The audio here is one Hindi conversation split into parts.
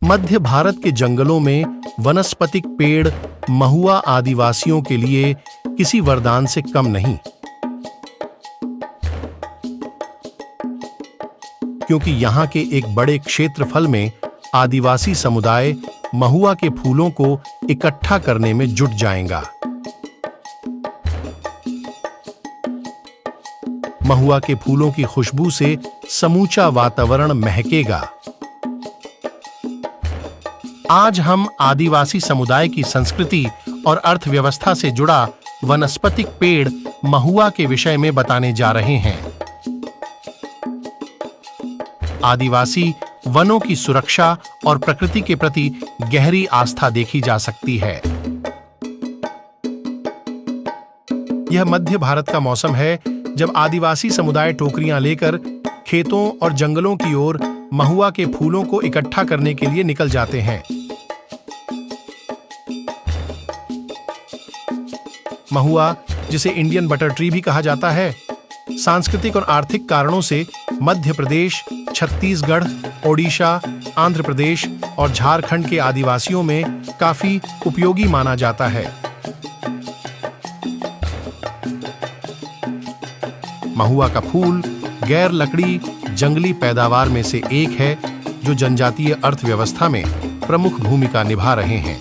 मध्य भारत के जंगलों में वनस्पतिक पेड़ महुआ आदिवासियों के लिए किसी वरदान से कम नहीं, क्योंकि यहाँ के एक बड़े क्षेत्रफल में आदिवासी समुदाय महुआ के फूलों को इकट्ठा करने में जुट जाएगा। महुआ के फूलों की खुशबू से समूचा वातावरण महकेगा। आज हम आदिवासी समुदाय की संस्कृति और अर्थव्यवस्था से जुड़ा वनस्पतिक पेड़ महुआ के विषय में बताने जा रहे हैं। आदिवासी वनों की सुरक्षा और प्रकृति के प्रति गहरी आस्था देखी जा सकती है। यह मध्य भारत का मौसम है जब आदिवासी समुदाय टोकरियां लेकर खेतों और जंगलों की ओर महुआ के फूलों को इकट्ठा करने के लिए निकल जाते हैं। महुआ, जिसे इंडियन बटर ट्री भी कहा जाता है, सांस्कृतिक और आर्थिक कारणों से मध्य प्रदेश, छत्तीसगढ़, ओडिशा, आंध्र प्रदेश और झारखंड के आदिवासियों में काफी उपयोगी माना जाता है। महुआ का फूल गैर लकड़ी जंगली पैदावार में से एक है जो जनजातीय अर्थव्यवस्था में प्रमुख भूमिका निभा रहे हैं।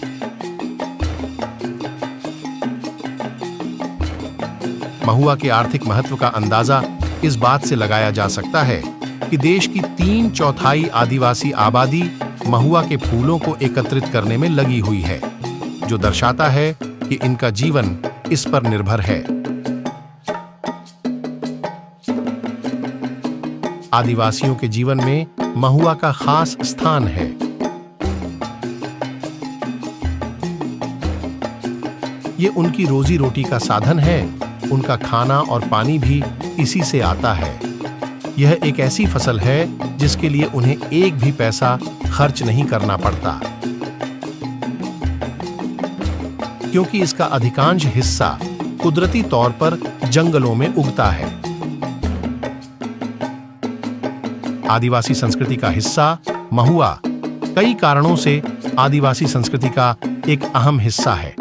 महुआ के आर्थिक महत्व का अंदाजा इस बात से लगाया जा सकता है कि देश की 3/4 आदिवासी आबादी महुआ के फूलों को एकत्रित करने में लगी हुई है, जो दर्शाता है कि इनका जीवन इस पर निर्भर है। आदिवासियों के जीवन में महुआ का खास स्थान है। ये उनकी रोजी रोटी का साधन है। उनका खाना और पानी भी इसी से आता है। यह एक ऐसी फसल है जिसके लिए उन्हें एक भी पैसा खर्च नहीं करना पड़ता, क्योंकि इसका अधिकांश हिस्सा कुदरती तौर पर जंगलों में उगता है। आदिवासी संस्कृति का हिस्सा महुआ कई कारणों से आदिवासी संस्कृति का एक अहम हिस्सा है।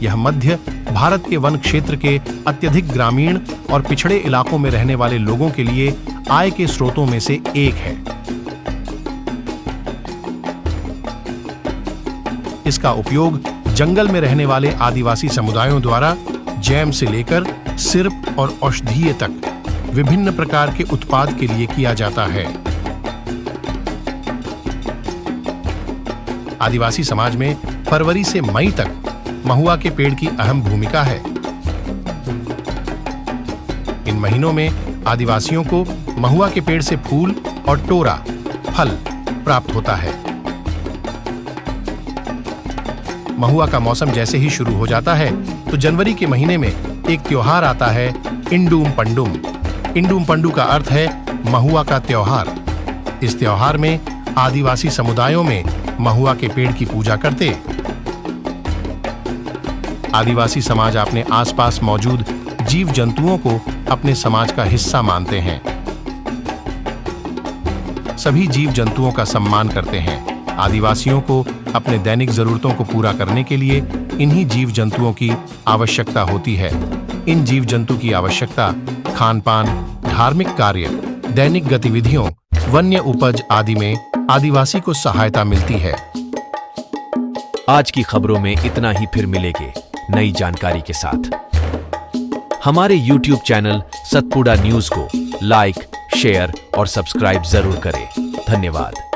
यह मध्य भारत के वन क्षेत्र के अत्यधिक ग्रामीण और पिछड़े इलाकों में रहने वाले लोगों के लिए आय के स्रोतों में से एक है। इसका उपयोग जंगल में रहने वाले आदिवासी समुदायों द्वारा जैम से लेकर सिरप और औषधीय तक विभिन्न प्रकार के उत्पाद के लिए किया जाता है। आदिवासी समाज में फरवरी से मई तक महुआ के पेड़ की अहम भूमिका है। इन महीनों में आदिवासियों को महुआ के पेड़ से फूल और टोरा फल प्राप्त होता है। महुआ का मौसम जैसे ही शुरू हो जाता है तो जनवरी के महीने में एक त्योहार आता है, इंडूम पंडुम। इंडूम पंडू का अर्थ है महुआ का त्योहार। इस त्योहार में आदिवासी समुदायों में महुआ के पेड़ की पूजा करते। आदिवासी समाज अपने आसपास मौजूद जीव जंतुओं को अपने समाज का हिस्सा मानते हैं। सभी जीव जंतुओं का सम्मान करते हैं। आदिवासियों को अपने दैनिक जरूरतों को पूरा करने के लिए इन्हीं जीव जंतुओं की आवश्यकता होती है। इन जीव जंतु की आवश्यकता खान पान, धार्मिक कार्य, दैनिक गतिविधियों, वन्य उपज आदि में आदिवासी को सहायता मिलती है। आज की खबरों में इतना ही, फिर मिलेंगे नई जानकारी के साथ। हमारे YouTube चैनल सतपुड़ा न्यूज को लाइक, शेयर और सब्सक्राइब जरूर करें। धन्यवाद।